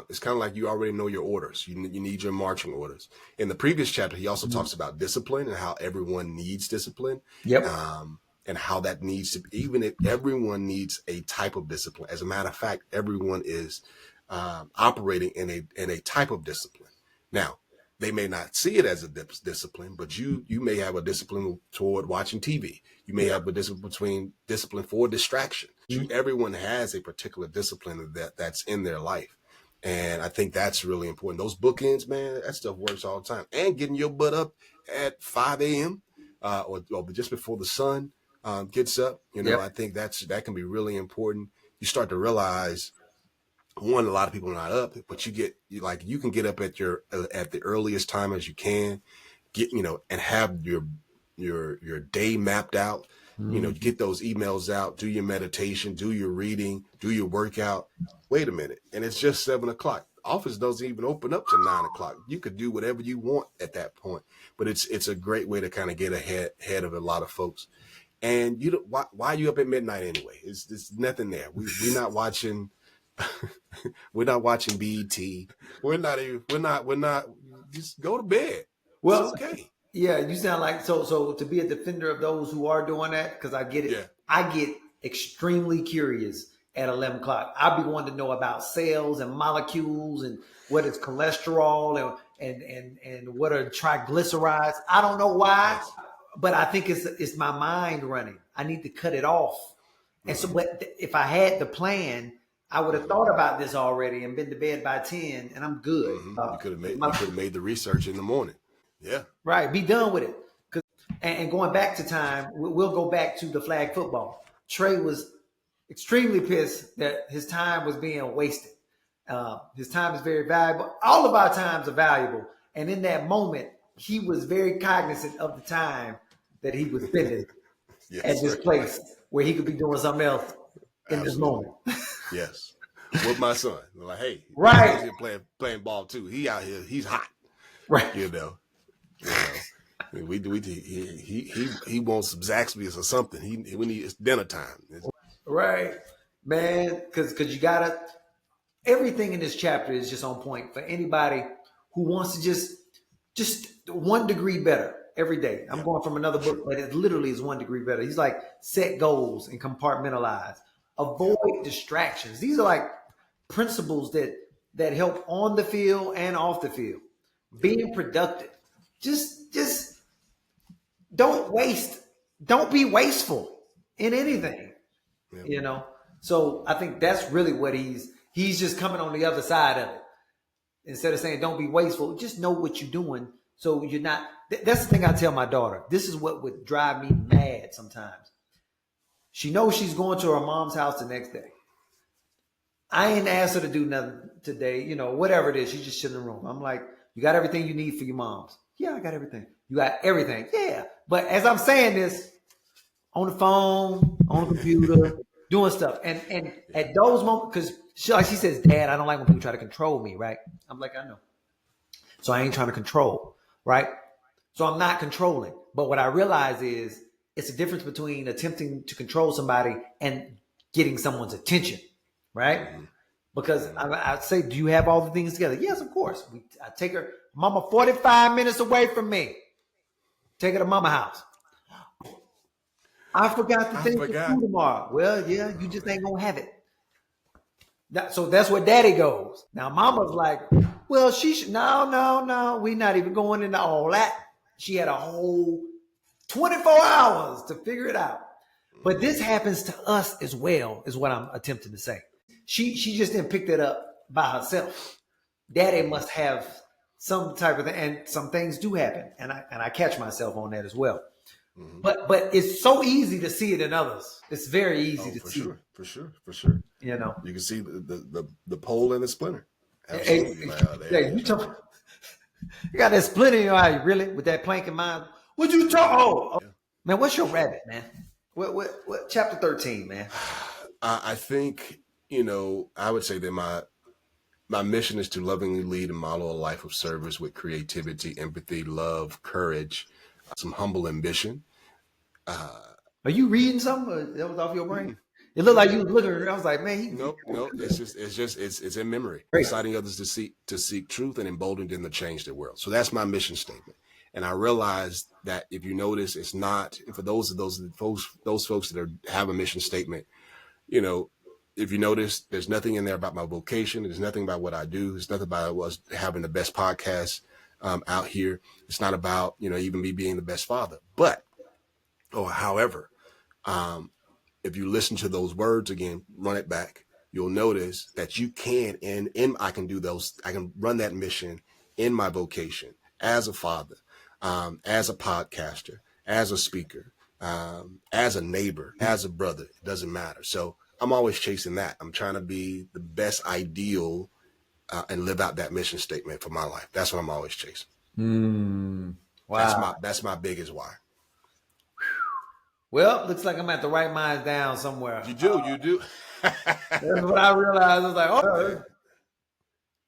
It's kind of like you already know your orders. You need your marching orders. In the previous chapter, he also talks about discipline and how everyone needs discipline. Yep. And how that needs to be, even if everyone needs a type of discipline. As a matter of fact, everyone is operating in a type of discipline. Now, they may not see it as a discipline, but you may have a discipline toward watching TV. You may have a discipline for distraction. Mm-hmm. Everyone has a particular discipline that's in their life. And I think that's really important. Those bookends, man, that stuff works all the time. And getting your butt up at 5 a.m. Or just before the sun gets up, I think that can be really important. You start to realize, one, a lot of people are not up, but you can get up at the earliest time as you can, and have your day mapped out. Mm-hmm. Get those emails out, do your meditation, do your reading, do your workout. Wait a minute, and it's just 7 o'clock. Office doesn't even open up to 9 o'clock. You could do whatever you want at that point, but it's a great way to kind of get ahead of a lot of folks. And why are you up at midnight anyway? There's nothing there. We're not watching. We're not watching BET. We're not. Just go to bed. Well, it's okay. Yeah, you sound like so to be a defender of those who are doing that, because I get it. Yeah. I get extremely curious at 11 o'clock. I'll be wanting to know about cells and molecules and what is cholesterol and what are triglycerides. I don't know why, but I think it's my mind running. I need to cut it off. And so, but if I had the plan, I would have thought about this already and been to bed by 10, and I'm good. Mm-hmm. You could have made the research in the morning. Yeah. Right. Be done with it. And going back to time, we'll go back to the flag football. Trey was extremely pissed that his time was being wasted. His time is very valuable. All of our times are valuable. And in that moment, he was very cognizant of the time that he was spending at this place where he could be doing something else in this moment. Yes. With my son. Like, hey, right. He's here playing ball too. He out here, he's hot. Right. He wants some Zaxby's or something. We need, it's dinner time. Right, man. Because you gotta. Everything in this chapter is just on point for anybody who wants to just 1 degree better every day. I'm going from another book, but it literally is 1 degree better. He's like, set goals and compartmentalize. Avoid distractions. These are like principles that help on the field and off the field. Being productive. Just don't waste. Don't be wasteful in anything. Yeah. So I think that's really what he's just coming on the other side of it. Instead of saying don't be wasteful, just know what you're doing. So you're not. That's the thing I tell my daughter. This is what would drive me mad sometimes. She knows she's going to her mom's house the next day. I ain't asked her to do nothing today. Whatever it is, she's just chilling in the room. I'm like, you got everything you need for your moms? Yeah, I got everything. You got everything? Yeah. But as I'm saying this, on the phone, on the computer, doing stuff. And at those moments, because she says, Dad, I don't like when people try to control me, right? I'm like, I know. So I ain't trying to control, right? So I'm not controlling. But what I realize is it's a difference between attempting to control somebody and getting someone's attention, right? Mm-hmm. Because I'd say, do you have all the things together? Yes, of course. I take her, mama, 45 minutes away from me. Take her to mama house. I forgot the thing to do tomorrow. Well, yeah, you just ain't going to have it. So that's where daddy goes. Now, mama's like, well, she should. No. We're not even going into all that. She had a whole 24 hours to figure it out. But this happens to us as well, is what I'm attempting to say. She just didn't pick that up by herself. Daddy must have some type of thing, and some things do happen, and I catch myself on that as well. Mm-hmm. But it's so easy to see it in others. It's very easy to see. For sure. You know, you can see the pole and the splinter. Absolutely. Hey, you got that splinter in your eye, really, with that plank in mind. What you talk? Oh, Yeah. man, what's your rabbit, man? What chapter 13, man? I think, I would say that my mission is to lovingly lead and model a life of service with creativity, empathy, love, courage, some humble ambition. Are you reading something? Or that was off your brain? Mm-mm. It looked like you was looking at it. I was like, man, Nope. It's in memory. great. Inciting others to seek truth and emboldening them to change their world. So that's my mission statement. And I realized that if you notice, it's not for those folks that have a mission statement. If you notice, there's nothing in there about my vocation. There's nothing about what I do. There's nothing about us having the best podcast out here. It's not about even me being the best father. However, if you listen to those words again, run it back, you'll notice that you can, and I can do those. I can run that mission in my vocation as a father, as a podcaster, as a speaker, as a neighbor, as a brother. It doesn't matter. So I'm always chasing that. I'm trying to be the best ideal and live out that mission statement for my life. That's what I'm always chasing. Wow. That's my biggest why. Well, looks like I'm at the right mind down somewhere. You do. That's what I realized. I was like, oh.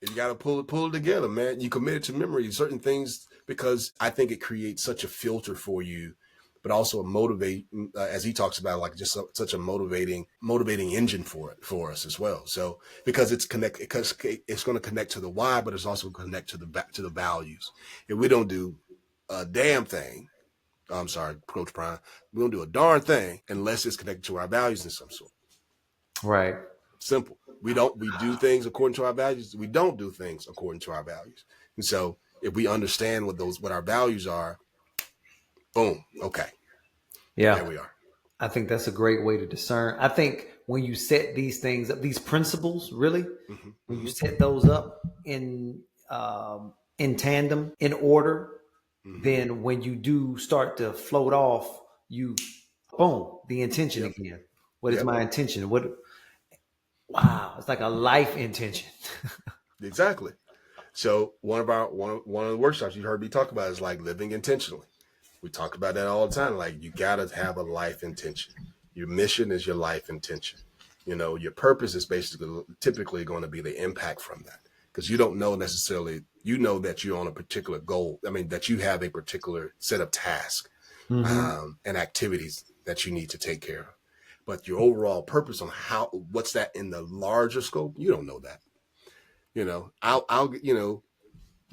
You got to pull it together, man. You committed to memory, certain things, because I think it creates such a filter for you, but also a motivate, as he talks about, like just such a motivating engine for us as well. So because it's going to connect to the why, but it's also connect to the values. If we don't do a damn thing, I'm sorry, Coach Prime, we don't do a darn thing unless it's connected to our values in some sort. Right. Simple. We do things according to our values. We don't do things according to our values. And so if we understand what our values are, boom. Okay. Yeah. There we are. I think that's a great way to discern. I think when you set these things up, these principles, really, when you set those up in tandem, in order, then when you do start to float off, boom, the intention again. What is my intention? Wow, it's like a life intention. Exactly. So one of the workshops you heard me talk about is like living intentionally. We talk about that all the time. Like you got to have a life intention. Your mission is your life intention. Your purpose is typically going to be the impact from that, because you don't know necessarily. You know that you're on a particular goal. I mean, that you have a particular set of tasks and activities that you need to take care of. But your overall purpose on what's that in the larger scope, you don't know that.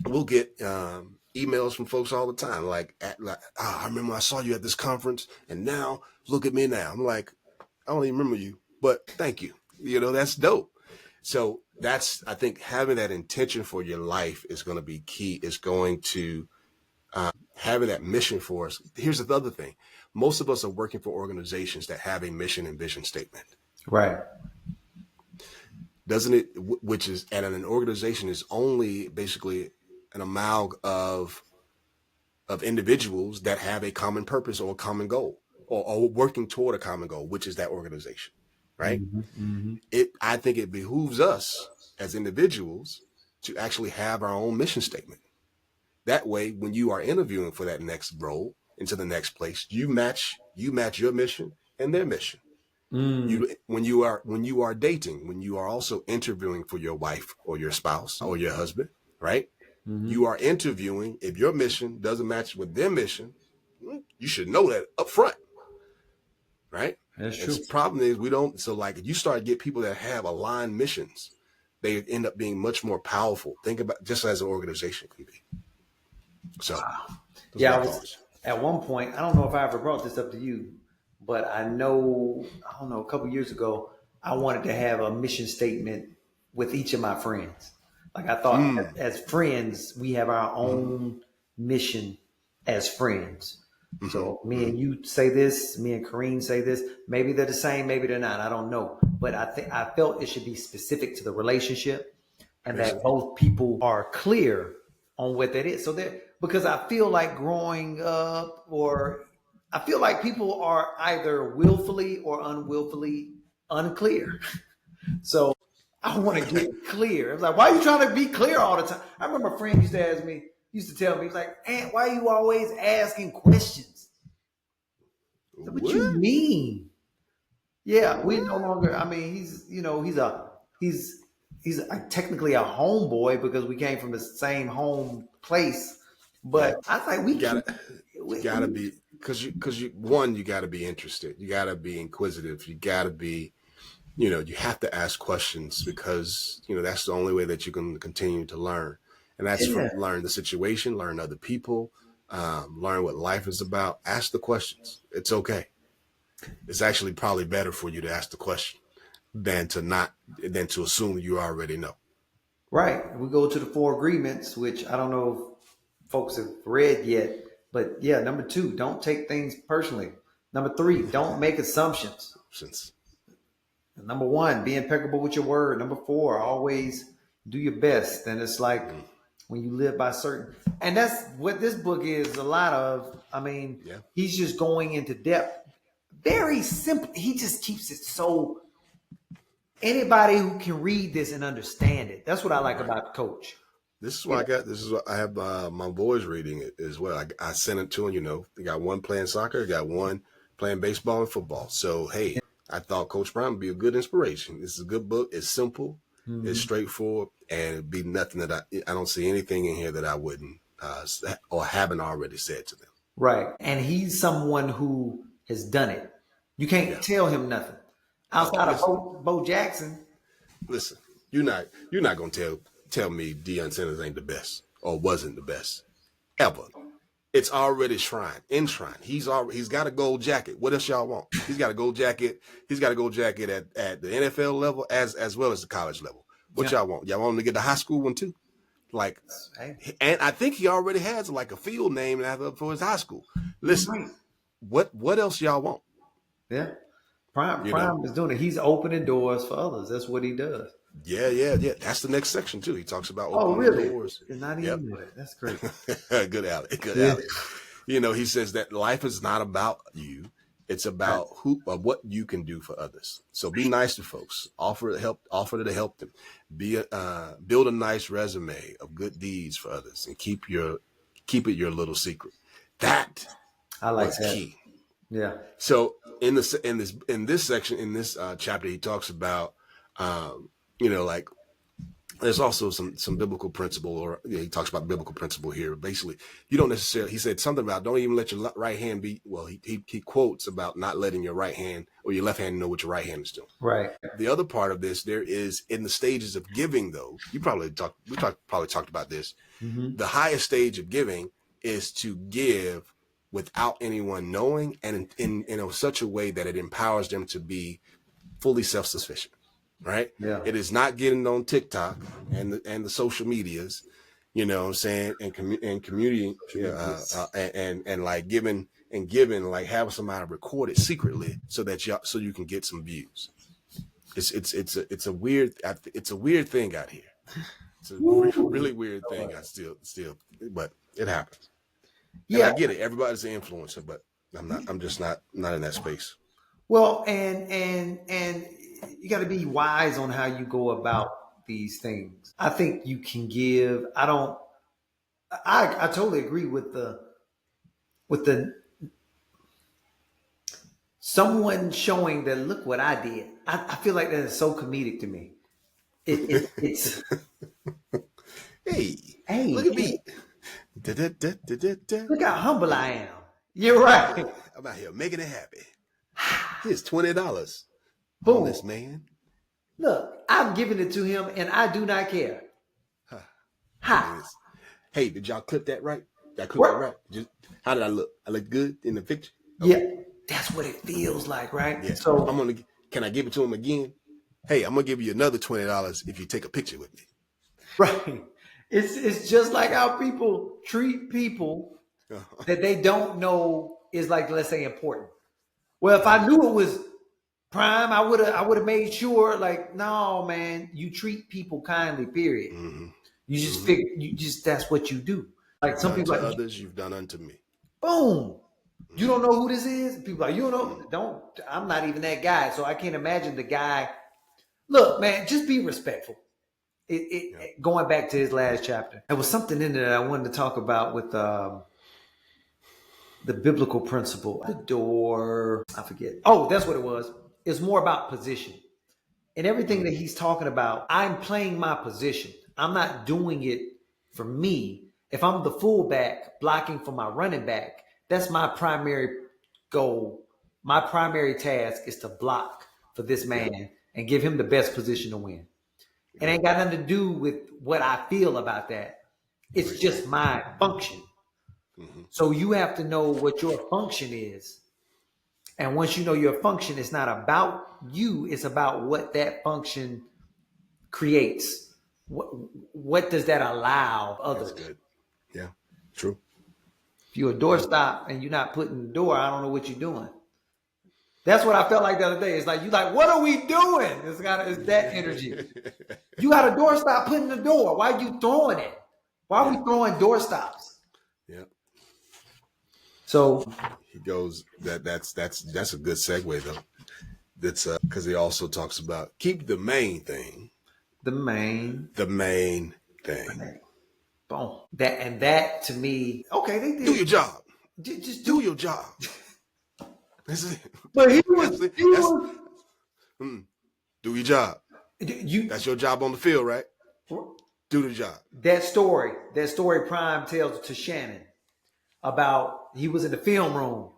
We'll get emails from folks all the time. I remember I saw you at this conference and now look at me now. I'm like, I don't even remember you, but thank you. That's dope. So I think having that intention for your life is going to be key. It's going to having that mission for us. Here's the other thing. Most of us are working for organizations that have a mission and vision statement. Right. Doesn't it? Which is, and an organization is only basically an amalgam of individuals that have a common purpose or a common goal or working toward a common goal, which is that organization. Right. I think it behooves us as individuals to actually have our own mission statement. That way, when you are interviewing for that next role into the next place, you match your mission and their mission. When you are dating, when you are also interviewing for your wife or your spouse or your husband, right? You are interviewing. If your mission doesn't match with their mission, you should know that up front, right? That's true. The problem is we don't. So like, if you start to get people that have aligned missions, they end up being much more powerful. Think about just as an organization can be. So, at one point, I don't know if I ever brought this up to you, but I don't know, a couple years ago, I wanted to have a mission statement with each of my friends. Like I thought as friends, we have our own mission as friends. So me and you say this, me and Kareem say this. Maybe they're the same, maybe they're not. I don't know. But I felt it should be specific to the relationship and that both people are clear on what that is. So because I feel like growing up, or I feel like people are either willfully or unwillfully unclear. So I want to get clear. I was like, why are you trying to be clear all the time? I remember a friend used to tell me, he's like, Aunt, why are you always asking questions? Said, what you mean? Yeah, we no longer. I mean, he's technically a homeboy because we came from the same home place. But I was like, you gotta be because you gotta be interested. You gotta be inquisitive. You gotta be, you have to ask questions because that's the only way that you can continue to learn, and that's from learn the situation, learn other people, learn what life is about. Ask the questions. It's okay. It's actually probably better for you to ask the question than to assume you already know. Right. We go to the 4 agreements, which I don't know if folks have read yet, but yeah, number 2, don't take things personally. Number 3, don't make assumptions. Number 1, be impeccable with your word. Number 4, always do your best. And it's like when you live by certain, and that's what this book is a lot of. I mean, he's just going into depth. Very simple. He just keeps it so anybody who can read this and understand it. That's what I like about Coach. This is what I have my boys reading it as well. I sent it to them, they got one playing soccer, got one playing baseball and football. So, hey, I thought Coach Prime would be a good inspiration. This is a good book. It's simple, it's straightforward, and it'd be nothing that I don't see anything in here that I wouldn't or haven't already said to them. Right. And he's someone who has done it. You can't tell him nothing. Outside of Bo Jackson. Listen, you're not gonna tell me Deion Sanders ain't the best or wasn't the best ever. It's already enshrined. He's got a gold jacket. What else y'all want? He's got a gold jacket. He's got a gold jacket at the NFL level as well as the college level. What y'all want? Y'all want him to get the high school one too? And I think he already has like a field name for his high school. Listen, what else y'all want? Yeah. Prime is doing it. He's opening doors for others. That's what he does. Yeah. That's the next section too. He talks about opening doors. It's not even with it. That's great. Good alley. He says that life is not about you. It's about what you can do for others. So be nice to folks. Offer to help them. Build a nice resume of good deeds for others, and keep it your little secret. That I like was that. key. Yeah. So in this section, in this chapter, he talks about, like there's also some biblical principle, or he talks about biblical principle here. Basically, you don't necessarily, he said something about don't even let your right hand be, well, he quotes about not letting your right hand or your left hand know what your right hand is doing. Right. The other part of this, there is in the stages of giving, though, we probably talked about this. Mm-hmm. The highest stage of giving is to give without anyone knowing, and in such a way that it empowers them to be fully self-sufficient, right? Yeah. It is not getting on TikTok and the social medias, you know what I'm saying, and community, and like giving, like having somebody record it secretly so you can get some views. It's a weird thing out here. It's a really weird thing. I still, but it happens. And I get it. Everybody's an influencer, but I'm just not in that space. Well, and you got to be wise on how you go about these things. I think you can give. I totally agree with the someone showing that look what I did. I feel like that is so comedic to me. It's hey, look at me. Look how humble I am. You're right. I'm out here making it happy. Here's $20. Boom. On this man. Look, I'm giving it to him and I do not care. Hey, did y'all clip that right? Did I clip that right? How did I look? I look good in the picture? Okay. Yeah, that's what it feels like, right? Yeah. So can I give it to him again? Hey, I'm gonna give you another $20 if you take a picture with me. Right. It's just like how people treat people that they don't know is like, let's say, important. Well, if I knew it was Prime, I would have made sure, like, no, man, you treat people kindly, period. Mm-hmm. You just figure that's what you do. Like some people like others, you've done unto me. Boom. You don't know who this is? People like, you don't know, I'm not even that guy. So I can't imagine the guy. Look, man, just be respectful. Going back to his last chapter, there was something in there that I wanted to talk about with the biblical principle. The door, I forget. Oh, that's what it was. It's more about position. And everything that he's talking about, I'm playing my position. I'm not doing it for me. If I'm the fullback blocking for my running back, that's my primary goal. My primary task is to block for this man and give him the best position to win. It ain't got nothing to do with what I feel about that. It's just my function. So you have to know what your function is. And once you know your function, it's not about you. It's about what that function creates. What does that allow others? That's good. Yeah, true. If you're a doorstop and you're not putting the door, I don't know what you're doing. That's what I felt like the other day. It's like, what are we doing? It's that energy. You got a doorstop putting the door. Why are you throwing it? Why are we throwing doorstops? Yeah. So he goes, that's a good segue though. That's because he also talks about keep the main thing. The main thing. Boom. That to me, okay, they did. Do your job. Just do your job. That's it. But he was do your job. That's your job on the field, right? Do the job. That story Prime tells to Shannon about he was in the film room.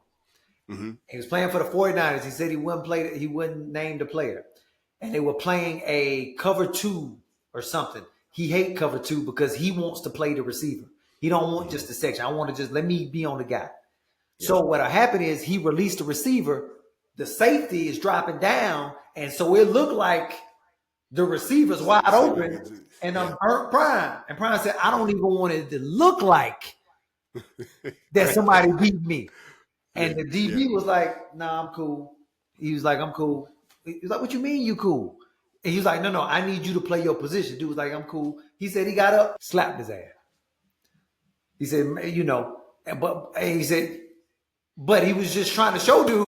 Mm-hmm. He was playing for the 49ers. He said he wouldn't name the player. And they were playing a cover 2 or something. He hate cover 2 because he wants to play the receiver. He don't want just the section. I want to just let me be on the guy. Yeah. So what happened is he released the receiver. The safety is dropping down. And so it looked like the receiver's wide open. And I'm hurt Prime. And Prime said, I don't even want it to look like that somebody beat me. And the DB was like, nah, I'm cool. He was like, I'm cool. He was like, what you mean you cool? And he was like, no, I need you to play your position. Dude was like, I'm cool. He said he got up, slapped his ass. He said, but he was just trying to show dude,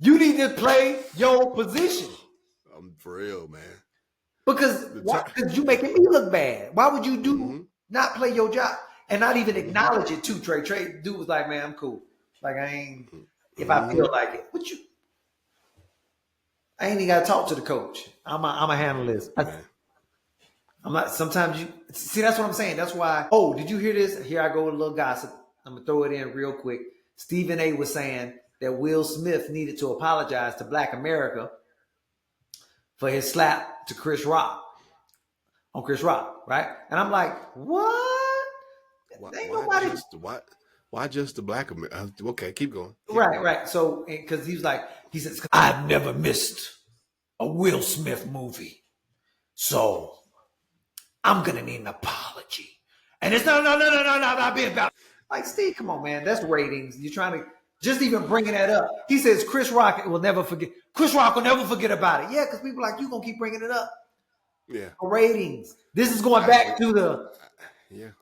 you need to play your position. I'm for real, man. Because you making me look bad. Why would you not play your job and not even acknowledge it too, Trey? Trey, dude was like, man, I'm cool. Like I ain't, if I feel like it. I ain't even got to talk to the coach. I'm a handle this. I'm not, sometimes you, see, that's what I'm saying. That's why, did you hear this? Here I go with a little gossip. I'm going to throw it in real quick. Stephen A. was saying that Will Smith needed to apologize to Black America for his slap to Chris Rock, right? And I'm like, what? Why just the Black America? Okay, keep going. Right. So, because he says, I've never missed a Will Smith movie. So, I'm going to need an apology. And it's no, not being about. Like, Steve, come on, man. That's ratings. You're trying to, just even bringing that up. He says Chris Rock will never forget. Chris Rock will never forget about it. Yeah, because people are like, you going to keep bringing it up. Yeah. For ratings. This is going back to the. Yeah.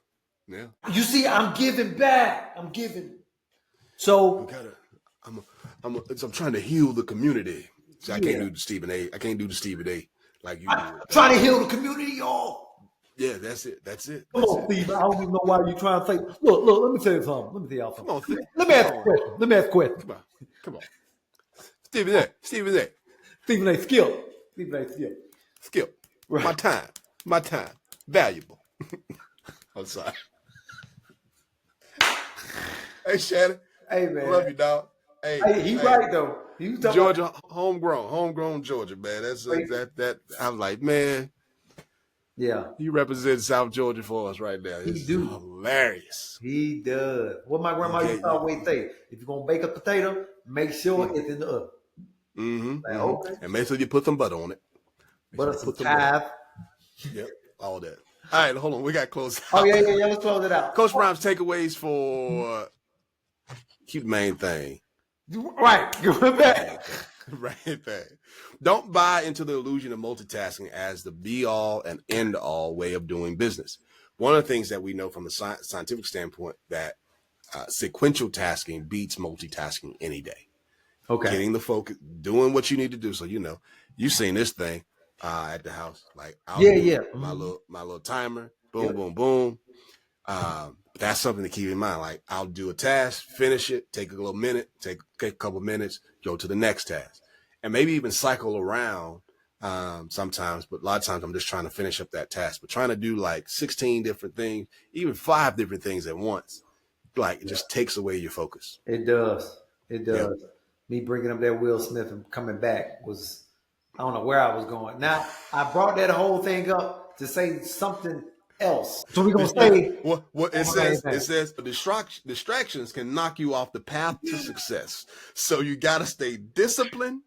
You see, I'm giving back. I'm giving. So. I'm trying to heal the community. So I can't do the Stephen A. Like you do. Trying to heal the community, y'all. Yeah, that's it. Come on, Steve. I don't even know why you're trying to say. Look, let me tell you something. Let me tell y'all something. Let me ask a question. Come on. Stephen A. Stephen A. Skill. Skill. Right. My time. Valuable. I'm sorry. Hey, Shannon. Hey, man. Love you, dog. Hey, he's right, though. Georgia, homegrown Georgia, man. That's that. I'm like, man. Yeah. He represents South Georgia for us right now. It's hilarious. He does. What my grandma used to always say, if you're going to bake a potato, make sure it's in the oven. Mm-hmm. Like, okay. And make sure you put some butter on it. Some chive. Yep, all that. All right, hold on. We got to close out. Oh, yeah. Let's close it out. Coach Prime's takeaways for keep the main thing. Right. Right there. Don't buy into the illusion of multitasking as the be-all and end-all way of doing business. One of the things that we know from the scientific standpoint that sequential tasking beats multitasking any day. getting the focus, doing what you need to do. So, you seen this thing at the house. Like, I'll do my little timer, boom, boom, boom. That's something to keep in mind. Like, I'll do a task, finish it, take a little minute, take a couple minutes, go to the next task, and maybe even cycle around sometimes. But a lot of times I'm just trying to finish up that task. But trying to do like 16 different things, even 5 different things at once, like it just takes away your focus. It does. Me bringing up that Will Smith and coming back was, I don't know where I was going. Now, I brought that whole thing up to say something else. So we're going to say. What it says distractions can knock you off the path to success. So you got to stay disciplined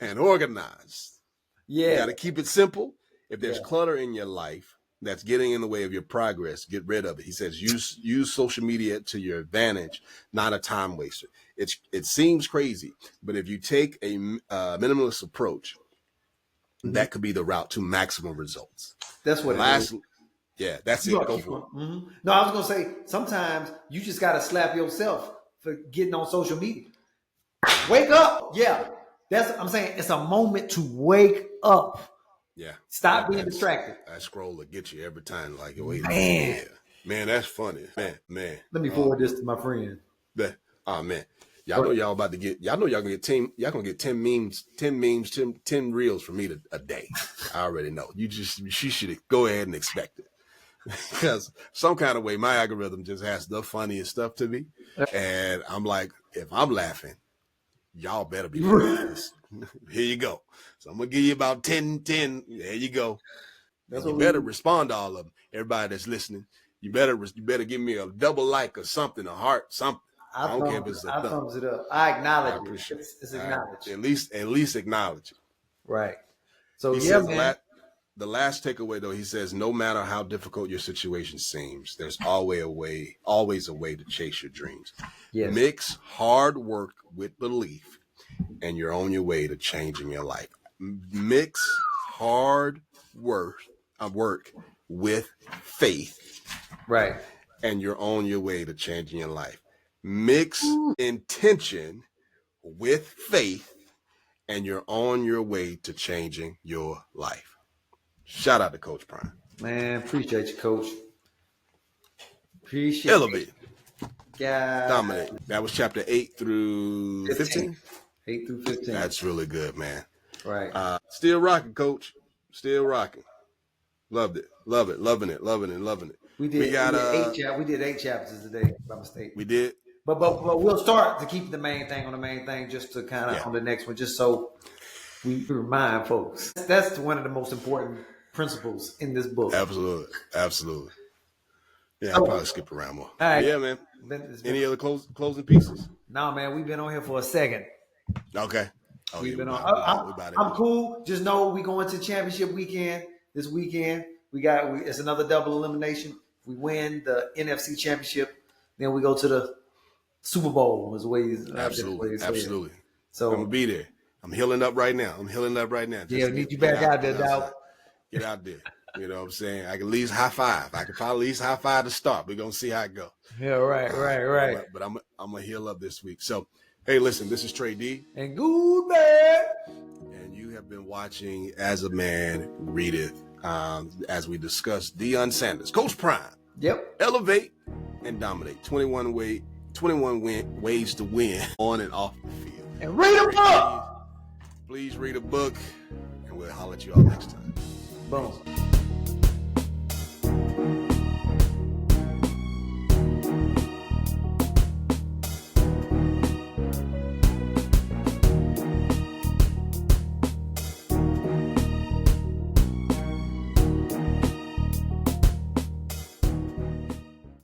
and organized. Yeah. You got to keep it simple. If there's clutter in your life that's getting in the way of your progress, get rid of it. He says use social media to your advantage, not a time waster. It seems crazy, but if you take a minimalist approach, that could be the route to maximum results. That's what it is. Yeah, that's it. Go for it. Mm-hmm. No, I was going to say, sometimes you just got to slap yourself for getting on social media. Wake up. Yeah. I'm saying it's a moment to wake up. Yeah. Stop being distracted. That scroll will get you every time. Like, wait, man, that's funny. Man. Let me forward this to my friend. Oh man. Y'all know y'all about to get. Y'all know y'all gonna get 10 memes, 10 reels from me a day. I already know. She should go ahead and expect it, because some kind of way my algorithm just has the funniest stuff to me, and I'm like, if I'm laughing, y'all better be laughing. Here you go. So I'm gonna give you about 10. There you go. You better respond to all of them. Everybody that's listening, you better give me a double like or something, a heart, something. I don't care if it's a thumbs it up. I acknowledge it. Appreciate it's acknowledged. At least acknowledge it. Right. So he says, man. The last takeaway though, he says, no matter how difficult your situation seems, there's always a way to chase your dreams. Yes. Mix hard work with belief, and you're on your way to changing your life. Mix hard work with faith. Right. And you're on your way to changing your life. Mix intention with faith, and you're on your way to changing your life. Shout out to Coach Prime. Man, appreciate you, Coach. Appreciate Elevate. Yeah. Dominate. That was chapter 8 through 15? 8 through 15. That's really good, man. Right. Still rocking, Coach. Still rocking. Loved it. Loving it. We did 8 chapters today, by mistake. We did. But we'll start to keep the main thing on the main thing, just to kind of on the next one, just so we remind folks. That's one of the most important principles in this book. Absolutely. Yeah, I'll probably skip around more. All right. Yeah, man. Any other closing pieces? No, man. We've been on here for a second. Okay. We've been on. I'm cool. Just know we going to championship weekend this weekend. It's another double elimination. If we win the NFC championship, then we go to the Super Bowl. Absolutely. So I'm gonna be there. I'm healing up right now. Need you back out there, dog. Get out there. You know what I'm saying? I can at least high five. I can probably at least high five to start. We're gonna see how it goes. Yeah, right. But I'm gonna heal up this week. So, hey, listen, this is Trey D. And good man. And you have been watching As a Man Readeth, as we discuss Deion Sanders, Coach Prime. Yep. Elevate and dominate. 21 ways to win on and off the field. And read a book. Please read a book, and we'll holler at you all next time. Boom.